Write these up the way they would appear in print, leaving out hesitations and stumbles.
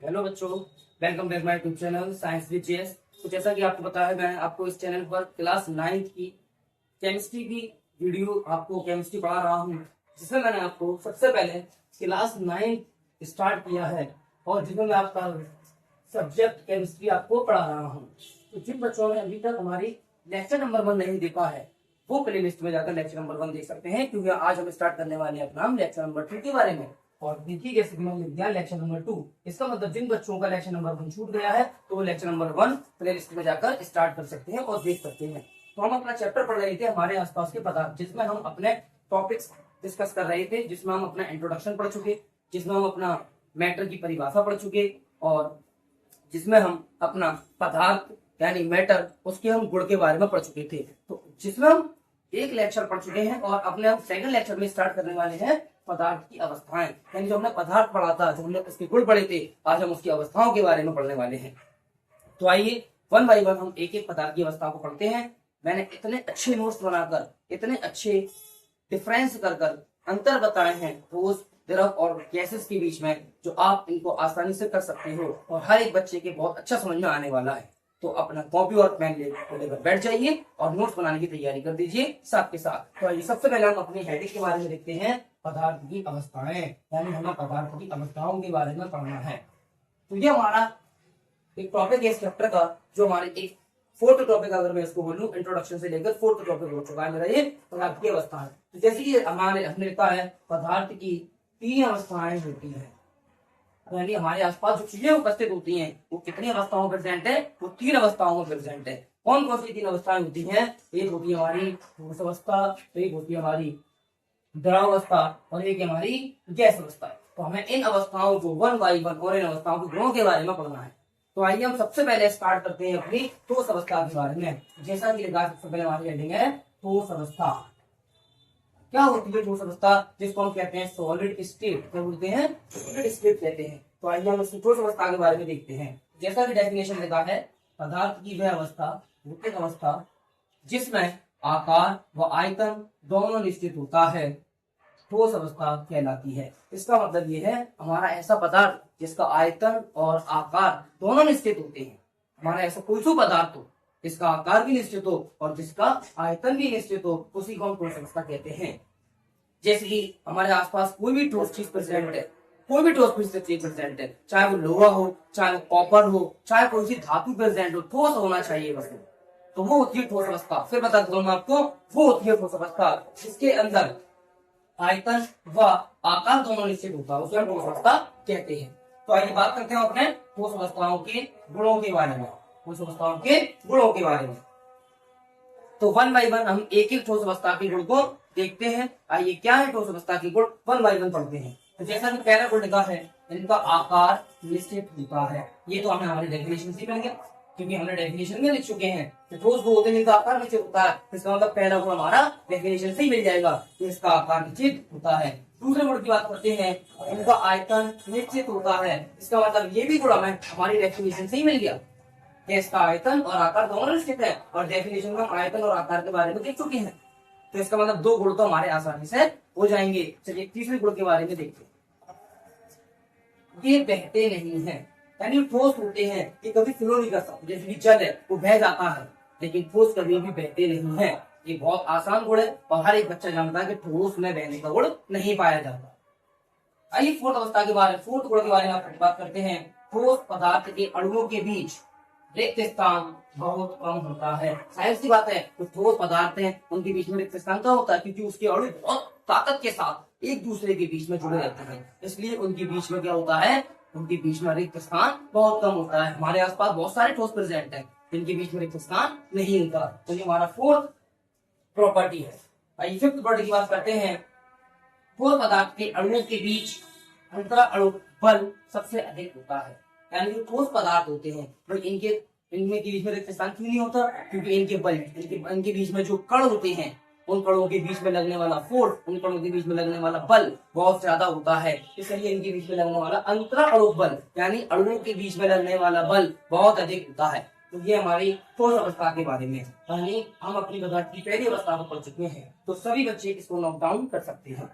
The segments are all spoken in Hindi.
हेलो बच्चों, welcome back my YouTube channel science with JS. तो जैसा कि आपको पता है, मैं आपको इस चैनल पर क्लास 9 की केमिस्ट्री की वीडियो आपको केमिस्ट्री पढ़ा रहा हूँ, जिसमें मैंने आपको सबसे पहले क्लास 9 स्टार्ट किया है और जिसमें मैं आपका सब्जेक्ट केमिस्ट्री आपको पढ़ा रहा हूँ। तो जिन बच्चों ने अभी तक हमारी लेक्चर नंबर 1 नहीं देखा है, वो प्ले लिस्ट में जाकर लेक्चर नंबर 1 देख सकते हैं, क्योंकि आज हम स्टार्ट करने वाले हैं अपना लेक्चर नंबर 2 के बारे में। और देखिए जैसे कि मैंने लिख दिया लेक्चर नंबर 2, इसका मतलब जिन बच्चों का लेक्चर नंबर 1 छूट गया है तो वो लेक्चर नंबर 1 प्ले लिस्ट में जाकर स्टार्ट कर सकते हैं और देख सकते हैं। तो हम अपना चैप्टर पढ़ रहे थे हमारे आसपास के पदार्थ, जिसमें हम अपने टॉपिक्स डिस्कस कर रहे थे, जिसमें हम अपना इंट्रोडक्शन पढ़ चुके, जिसमें हम अपना मैटर की परिभाषा पढ़ चुके और जिसमें हम अपना पदार्थ यानी मैटर उसके हम गुण के बारे में पढ़ चुके थे। तो जिसमें हम एक लेक्चर पढ़ चुके हैं और अपने हम सेकंड लेक्चर में स्टार्ट करने वाले हैं पदार्थ की अवस्थाएं, यानी जो हमने पदार्थ पढ़ा था, जो हमने उसके गुण पढ़े थे, आज हम उसकी अवस्थाओं के बारे में पढ़ने वाले हैं। तो आइए वन बाई वन हम एक एक पदार्थ की अवस्था को पढ़ते हैं। मैंने इतने अच्छे नोट्स बनाकर, इतने अच्छे डिफरेंस कर अंतर बताए हैं ठोस, द्रव और गैसेस के बीच में, जो आप इनको आसानी से कर सकते हो और हर एक बच्चे के बहुत अच्छा समझ में आने वाला है। तो अपना कॉपी और पेन लेकर बैठ जाइए और नोट्स बनाने की तैयारी कर दीजिए साथ के साथ। तो आइए सबसे पहले हम अपनी हेडिंग के बारे में देखते हैं, पदार्थ की अवस्थाएं, यानी हमें पदार्थ की अवस्थाओं के बारे में पढ़ना है। तो ये हमारा एक टॉपिक है इस चैप्टर का, जो हमारे एक फोर्थ टॉपिक, अगर मैं इसको बोलूं इंट्रोडक्शन से लेकर फोर्थ टॉपिक हो चुका है मेरा ये पदार्थ की अवस्था है। तो जैसे कि हमने लिखा है पदार्थ की 3 अवस्थाएं होती है, यानी हमारे आसपास जो चीजें उपस्थित होती हैं वो कितनी अवस्थाओं में प्रेजेंट है, वो 3 अवस्थाओं में प्रेजेंट है। कौन कौन सी 3 अवस्थाएं होती हैं? एक होती है हमारी ठोस अवस्था, एक होती है हमारी द्रव अवस्था और एक हमारी गैस अवस्था। तो हमें इन अवस्थाओं को 1 बाई 1 और इन अवस्थाओं के गुणों के बारे में पढ़ना है। तो आइए हम सबसे पहले स्टार्ट करते हैं अपनी ठोस अवस्था के बारे में। जैसा कि सबसे पहले हमारी हेडिंग है ठोस अवस्था। क्या होती है ठोस अवस्था, जिसको हम कहते हैं सॉलिड स्टेट? क्या बोलते हैं? सॉलिड स्टेट कहते हैं। तो आइए हम इस ठोस अवस्था के बारे में देखते हैं। जैसा कि डेफिनेशन लिखा है, पदार्थ की वह अवस्था, भौतिक अवस्था, जिसमें आकार व आयतन दोनों निश्चित होता है, ठोस अवस्था कहलाती है। इसका मतलब ये है, हमारा ऐसा पदार्थ जिसका आयतन और आकार दोनों निश्चित होते हैं। हमारा ऐसा कोई सा पदार्थ हो जिसका आकार भी निश्चित हो और जिसका आयतन भी निश्चित हो, उसी को हम ठोस अवस्था कहते हैं। जैसे कि हमारे आसपास कोई भी ठोस चीज प्रेजेंट है, कोई भी ठोस चीज प्रेजेंट है, चाहे वो लोहा हो, चाहे वो कॉपर हो, चाहे कोई सी धातु प्रेजेंट हो, ठोस होना चाहिए बस, तो वो होती है ठोस अवस्था। फिर बता दूं मैं आपको, वो होती है ठोस अवस्था जिसके अंदर आयतन व आकार दोनों निश्चित होता है, उसे हम ठोस अवस्था कहते हैं। तो आइए बात करते हैं अपने ठोस अवस्थाओं के गुणों के बारे में, ठोस अवस्थाओं के गुणों के बारे में। तो 1 बाई 1 हम एक एक ठोस अवस्था के गुण को देखते हैं। आइए क्या है ठोस अवस्था के गुण, 1 बाई 1 पढ़ते हैं। तो जैसा कि पहला गुण लिखा है, इनका आकार निश्चित होता है। ये तो हमें हमारी डेफिनेशन से मिल गया, क्योंकि हमने डेफिनेशन में लिख चुके हैं कि ठोस वो होते हैं जिनका आकार निश्चित होता है। इसका मतलब पहला गुण हमारा डेफिनेशन से ही मिल जाएगा कि इसका आकार निश्चित होता है। दूसरे गुण की बात करते हैं, इनका आयतन निश्चित होता है। इसका मतलब ये भी गुण हमें हमारी डेफिनेशन से ही मिल गया, इसका आयतन और आकार दोनों निश्चित है, और डेफिनेशन में आयतन और आकार के बारे में देख चुके हैं। तो इसका मतलब 2 गुण तो हमारे आसानी से हो जाएंगे। चलिए तीसरे गुण के बारे में देखते हैं। ये बहते नहीं है, यानी ठोस होते हैं, ये कभी फ्लो नहीं कर सकते। जैसे जल है वो बह जाता है, लेकिन ठोस कभी भी बहते नहीं है। ये बहुत आसान गुण है और हर एक बच्चा जानता है कि ठोस में बहने का गुण नहीं पाया जाता। आइए फोर्थ अवस्था के बारे में, फोर्थ गुण के बारे में बात करते हैं। ठोस पदार्थ के अणुओं के बीच रिक्त स्थान बहुत कम होता है। जाहिर सी बात है, जो ठोस पदार्थ हैं उनके बीच में रिक्त स्थान कम होता है, क्योंकि उसके अणु बहुत ताकत के साथ एक दूसरे के बीच में जुड़े रहते हैं, इसलिए उनके बीच में क्या होता है, उनके बीच में रिक्त स्थान बहुत कम होता है। हमारे आसपास बहुत सारे ठोस प्रेजेंट हैं, जिनके बीच में रिक्त स्थान नहीं होता। तो ये हमारा फोर्थ प्रॉपर्टी है। आइए फिफ्थ प्रॉपर्टी की बात करते हैं। ठोस पदार्थ के अणुओं के बीच अंतरा अणु बल सबसे अधिक होता है, यानी जो ठोस पदार्थ होते हैं तो इनमें के बीच में रिक्त स्थान क्यों नहीं होता, क्योंकि इनके बल, इनके बीच में जो कण होते हैं, उन कणों के बीच में लगने वाला फोर्स, उन कणों के बीच में लगने वाला बल बहुत ज्यादा होता है। इसलिए इनके बीच में लगने वाला अंतरा अणु बल, यानी अणुओं के बीच में लगने वाला बल बहुत अधिक होता है। तो ये हमारी ठोस अवस्था के बारे में, यानी हम अपनी पदार्थ की पहली अवस्था को पढ़ चुके हैं। तो सभी बच्चे इसको नोट डाउन कर सकते हैं।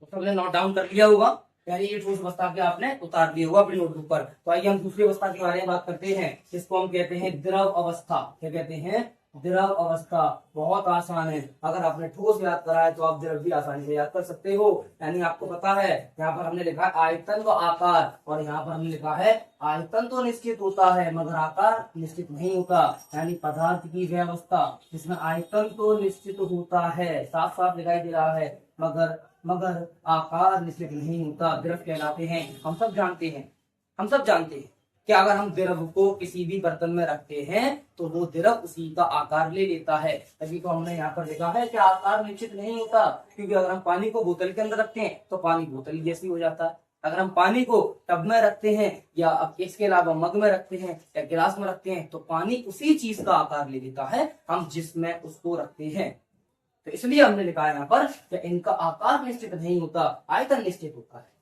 तो सबने नोट डाउन कर लिया होगा, यानी ये ठोस अवस्था के आपने उतार लिया होगा अपनी नोटबुक पर। तो आइए हम दूसरी अवस्था के बारे में बात करते हैं, जिसको हम कहते हैं द्रव अवस्था। क्या कहते हैं? द्रव अवस्था। बहुत आसान है, अगर आपने ठोस याद करा है तो आप द्रव भी आसानी से याद कर सकते हो। यानी आपको पता है, यहाँ पर हमने लिखा है आयतन व आकार, और यहाँ पर हमने लिखा है आयतन तो निश्चित होता है मगर आकार निश्चित नहीं होता। यानी पदार्थ की वह अवस्था जिसमें आयतन तो निश्चित होता है, साफ साफ दिखाई दे रहा है, मगर मगर आकार निश्चित नहीं होता, द्रव कहलाते हैं। हम सब जानते हैं कि अगर हम द्रव को किसी भी बर्तन में रखते हैं तो वो द्रव उसी का आकार ले लेता है। तभी तो हमने यहाँ पर लिखा है कि आकार निश्चित नहीं होता, क्योंकि अगर हम पानी को बोतल के अंदर रखते हैं तो पानी बोतल जैसी हो जाता है। अगर हम पानी को टब में रखते हैं या इसके अलावा मग में रखते हैं या गिलास में रखते हैं तो पानी उसी चीज का आकार ले लेता है हम जिसमें उसको रखते हैं। तो इसलिए हमने लिखा है यहाँ पर कि इनका आकार निश्चित नहीं होता, आयतन निश्चित होता है।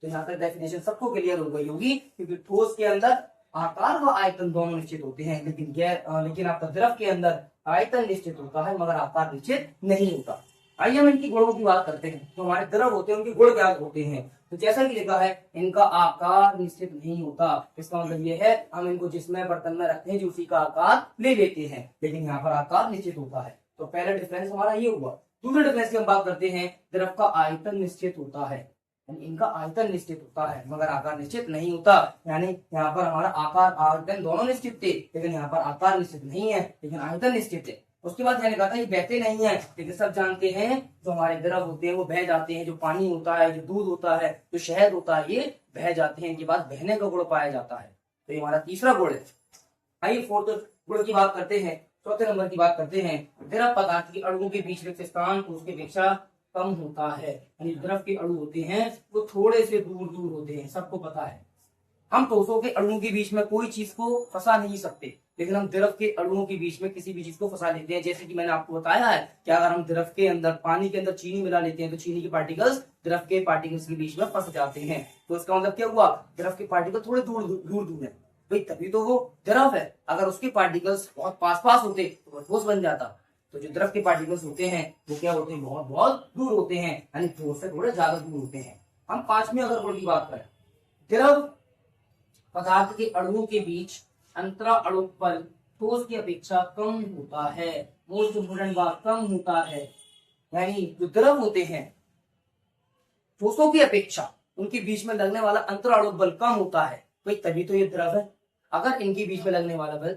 तो यहाँ तक डेफिनेशन सबको क्लियर हो गई होगी, क्योंकि ठोस के अंदर आकार व आयतन दोनों निश्चित होते हैं, लेकिन आपका द्रव के अंदर आयतन निश्चित होता है मगर आकार निश्चित नहीं होता। आइए हम इनकी गुणों की बात करते हैं। जो हमारे द्रव होते हैं उनके गुण क्या होते हैं। तो जैसा कि लिखा है, इनका आकार निश्चित नहीं होता। इसका मतलब ये है हम इनको जिसमें बर्तन में रखते हैं जो उसी का आकार ले लेते हैं, लेकिन यहाँ पर आकार निश्चित होता है। तो पहला डिफरेंस हमारा ये हुआ। दूसरे डिफरेंस की हम बात करते हैं, द्रव का आयतन निश्चित होता है, इनका आयतन निश्चित होता है मगर आकार निश्चित नहीं होता। यानी यहाँ पर हमारा आकार आयतन दोनों निश्चित थे, लेकिन यहाँ पर आकार निश्चित नहीं है लेकिन आयतन निश्चित है। उसके बाद मैंने कहा था ये बहते नहीं है, लेकिन सब जानते हैं जो हमारे द्रव होते हैं वो बह जाते हैं। जो पानी होता है, जो दूध होता है, जो शहद होता है, ये बह जाते हैं, इनके पास बहने का गुण पाया जाता है। तो ये हमारा तीसरा गुण है। आइए फोर्थ गुण की बात करते हैं, चौथे नंबर की बात करते हैं। द्रव पदार्थ के अणुओं के बीच रिक्त स्थान उसके अपेक्षा कम होता है। यानी द्रव के अणु होते हैं वो थोड़े से दूर दूर होते हैं, सबको पता है। हम ठोसों के अणुओं के बीच में कोई चीज को फंसा नहीं सकते, लेकिन हम द्रव के अणुओं के बीच में किसी भी चीज को फंसा लेते हैं। जैसे कि मैंने आपको बताया है कि अगर हम द्रव के अंदर पानी के अंदर चीनी मिला लेते हैं तो चीनी के पार्टिकल्स द्रव के पार्टिकल्स के बीच में फंस जाते हैं। तो इसका मतलब क्या हुआ, द्रव के पार्टिकल थोड़े दूर दूर है भाई, तभी तो वो द्रव है। अगर उसके पार्टिकल्स बहुत पास पास होते तो वो ठोस बन जाता। तो जो द्रव के पार्टिकल्स होते हैं वो क्या होते हैं, बहुत बहुत दूर होते हैं, यानी ठोस से थोड़े ज्यादा दूर होते हैं। हम पांचवें अगर गुण की बात करें, द्रव पदार्थ के अणुओं के बीच अंतरा अणुपल ठोस की अपेक्षा कम होता है। मोस्ट इम्पोर्टेंट बात, कम होता है। यानी जो द्रव होते हैं ठोसों की अपेक्षा उनके बीच में लगने वाला अंतरा अणु बल कम होता है, भाई तभी तो ये द्रव है। अगर इनके बीच में लगने वाला बल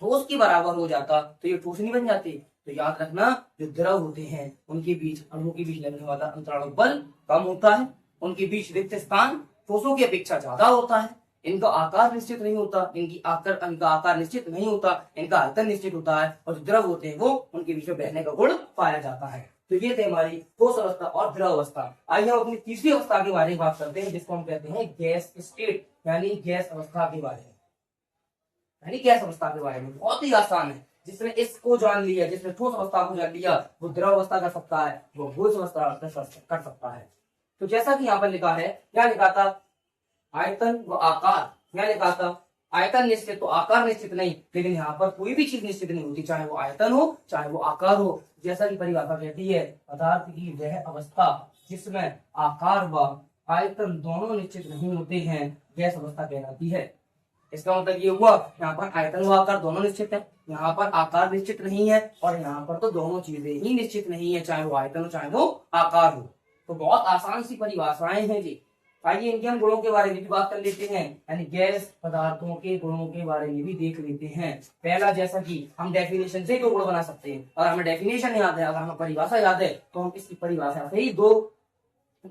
ठोस के बराबर हो जाता तो ये ठोस नहीं बन जाती। तो याद रखना, जो द्रव होते हैं उनके बीच अणुओं के बीच लगने वाला अंतराणु बल कम होता है, उनके बीच रिक्त स्थान ठोसों की अपेक्षा ज्यादा होता है, इनका आकार निश्चित नहीं होता, इनका आकार निश्चित नहीं होता, इनका आयतन निश्चित होता है, और जो द्रव होते हैं वो उनके बीच में बहने का गुण पाया जाता है। तो ये थे हमारी ठोस अवस्था और द्रव अवस्था। आइए हम अपनी तीसरी अवस्था के बारे में बात करते हैं, जिसको हम कहते हैं गैस स्टेट, यानी गैस अवस्था के बारे में। यानी गैस अवस्था के बारे में बहुत ही आसान है, जिसने इसको जान लिया, जिसने ठोस अवस्था को जान लिया, वो द्रव अवस्था कर सकता है, वो गैस अवस्था कर सकता है। तो जैसा कि यहाँ पर लिखा है, क्या लिखा था, आयतन व आकार, क्या लिखा था, आयतन निश्चित तो आकार निश्चित नहीं, लेकिन यहाँ पर कोई भी चीज निश्चित नहीं होती, चाहे वो आयतन हो चाहे वो आकार हो। जैसा कि परिभाषा कहती है, पदार्थ की वह अवस्था जिसमें आकार व आयतन दोनों निश्चित नहीं होते हैं गैस अवस्था कहलाती है। इसका मतलब ये हुआ, यहाँ पर आयतन व आकार दोनों निश्चित है, यहाँ पर आकार निश्चित नहीं है, और यहाँ पर तो दोनों चीजें ही निश्चित नहीं है, चाहे वो आयतन हो चाहे वो आकार हो। तो बहुत आसान सी परिभाषाएं हैं जी। आइए इनके हम गुणों के बारे में भी बात कर लेते हैं, यानी गैस पदार्थों के गुणों के बारे में भी देख लेते हैं। पहला, जैसा कि हम डेफिनेशन से 2 गुण बना सकते हैं, और हमें डेफिनेशन याद है, अगर हमें परिभाषा याद है तो हम इसकी परिभाषा से ही 2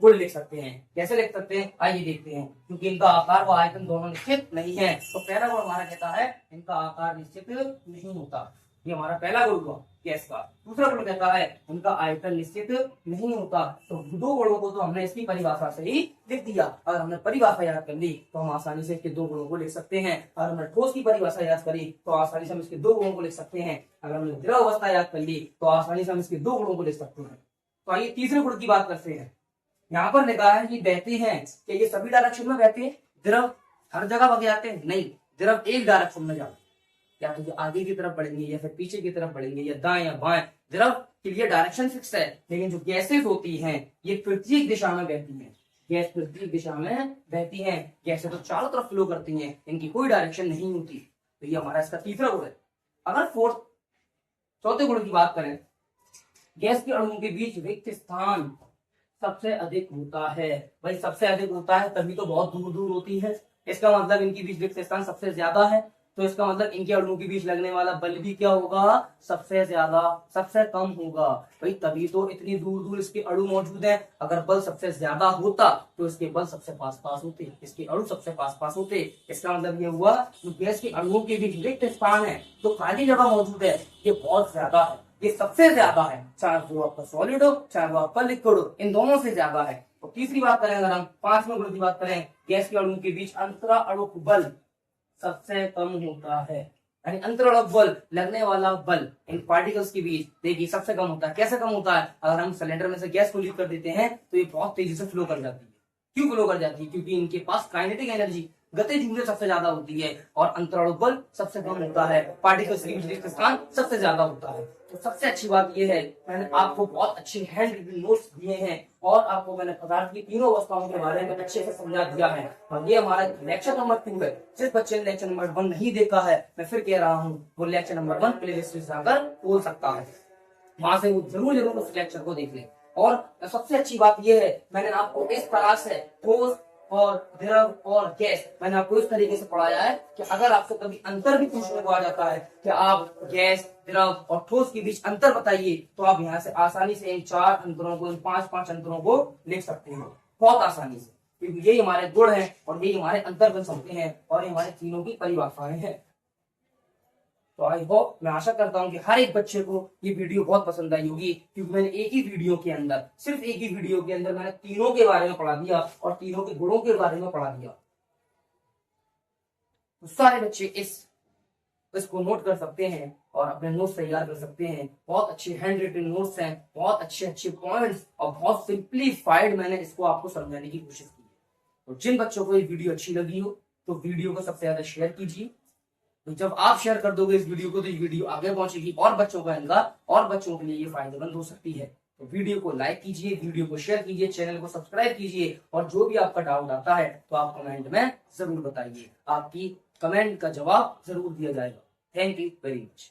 गुण लिख सकते हैं। कैसे लिख सकते हैं, आइए देखते हैं। क्योंकि इनका आकार व आयतन दोनों निश्चित नहीं है, तो पहला गुण हमारा कहता है इनका आकार निश्चित नहीं होता। ये हमारा पहला गुण हुआ गैस का। दूसरा गुण कहता है उनका आयतन निश्चित नहीं होता। तो 2 गुणों को तो हमने इसकी परिभाषा से ही लिख दिया। अगर हमने परिभाषा याद कर ली तो हम आसानी से इसके 2 गुणों को लिख सकते हैं। अगर हमने ठोस की परिभाषा याद करी तो आसानी से हम इसके 2 गुणों को लिख सकते हैं। अगर हमने द्रव अवस्था याद कर ली तो आसानी से हम इसके 2 गुणों को लिख सकते हैं। तो आइए तीसरे गुण की बात करते हैं। यहाँ पर लिखा है कि बहते हैं, कि ये सभी डायरेक्शन में बहते हैं, द्रव हर जगह बह जाते हैं, नहीं, द्रव एक डायरेक्शन में जाते हैं। या तो ये आगे की तरफ बढ़ेंगे या फिर पीछे की तरफ बढ़ेंगे या दाएं या बाएं, द्रव के लिए डायरेक्शन फिक्स है, लेकिन जो गैसेज होती हैं ये प्रत्येक दिशा में बहती हैं। गैस प्रत्येक दिशा में बहती हैं, गैसें तो चारों तरफ फ्लो करती हैं, इनकी कोई डायरेक्शन नहीं होती। तो ये हमारा इसका तीसरा गुण है। अगर चौथे गुण की बात करें, गैस के अणुओं के बीच रिक्त स्थान सबसे अधिक होता है। भाई सबसे अधिक होता है तभी तो बहुत दूर दूर होती है, इसका मतलब इनके बीच रिक्त स्थान सबसे ज्यादा है, तो इसका मतलब इनके अणुओं के बीच लगने वाला बल भी क्या होगा, सबसे ज्यादा, सबसे कम होगा। भाई तभी तो इतनी दूर दूर इसके अणु मौजूद है। अगर बल सबसे ज्यादा होता तो इसके बल सबसे पास पास होते, इसके अणु सबसे पास पास होते। इसका मतलब ये हुआ जो गैस के अणुओं के बीच रिक्त स्थान है, तो खाली जगह मौजूद है, ये बहुत ज्यादा है, ये सबसे ज्यादा है, चाहे वो आपका सॉलिड हो चाहे वो आपका लिक्विड हो, इन दोनों से ज्यादा है। तो तीसरी बात करें, अगर हम पांचवें गुण की बात करें, गैस के अणुओं के बीच अंतरा अणुक बल सबसे कम होता है। यानी अंतराणु बल, लगने वाला बल इन पार्टिकल्स के बीच देखिए सबसे कम होता है। कैसे कम होता है, अगर हम सिलेंडर में से गैस को लीक कर देते हैं तो ये बहुत तेजी से फ्लो कर जाती है। क्यों फ्लो कर जाती है, क्योंकि इनके पास काइनेटिक एनर्जी, गतिज ऊर्जा सबसे ज्यादा होती है और अंतराणु बल सबसे कम होता है, पार्टिकल्स के बीच स्थान सबसे ज्यादा होता है। तो सबसे अच्छी बात यह है, मैंने आपको बहुत अच्छे हैंड रिटन नोट्स दिए हैं और आपको मैंने पदार्थ की तीनों अवस्थाओं के बारे में अच्छे से समझा दिया है। और ये हमारा लेक्चर नंबर 2 है। जिस बच्चे ने लेक्चर नंबर 1 नहीं देखा है, मैं फिर कह रहा हूँ, वो लेक्चर नंबर 1 प्लेलिस्ट में जाकर बोल सकता है, वहां से वो जरूर उस लेक्चर को देख ले। और सबसे अच्छी बात यह है, मैंने आपको इस तरह से ठोस और द्रव और गैस, मैंने आपको इस तरीके से पढ़ाया है कि अगर आपसे कभी अंतर भी पूछने को आ जाता है कि आप गैस, द्रव और ठोस के बीच अंतर बताइए, तो आप यहाँ से आसानी से इन 4 अंतरों को, इन 5 अंतरों को लिख सकते हो बहुत आसानी से, क्योंकि यही हमारे गुण हैं और यही हमारे अंतर बन सकते हैं और ये हमारे तीनों की परिभाषाएं हैं। तो आई होप, मैं आशा करता हूँ कि हर एक बच्चे को ये वीडियो बहुत पसंद आई होगी, क्योंकि मैंने एक ही वीडियो के अंदर, सिर्फ एक ही वीडियो के अंदर मैंने तीनों के बारे में पढ़ा दिया और तीनों के गुणों के बारे में पढ़ा दिया। तो सारे बच्चे इसको नोट कर सकते हैं और अपने नोट्स तैयार कर सकते हैं। बहुत अच्छे हैंड रिटन नोट्स हैं, बहुत अच्छे पॉइंट्स और बहुत सिंप्लीफाइड मैंने इसको आपको समझाने की कोशिश की है। तो जिन बच्चों को ये वीडियो अच्छी लगी हो तो वीडियो को सबसे ज्यादा शेयर कीजिए। तो जब आप शेयर कर दोगे इस वीडियो को तो ये वीडियो आगे पहुंचेगी और बच्चों के लिए ये फायदेमंद हो सकती है। तो वीडियो को लाइक कीजिए, वीडियो को शेयर कीजिए, चैनल को सब्सक्राइब कीजिए और जो भी आपका डाउट आता है तो आप कमेंट में जरूर बताइए, आपकी कमेंट का जवाब जरूर दिया जाएगा। Thank you very much.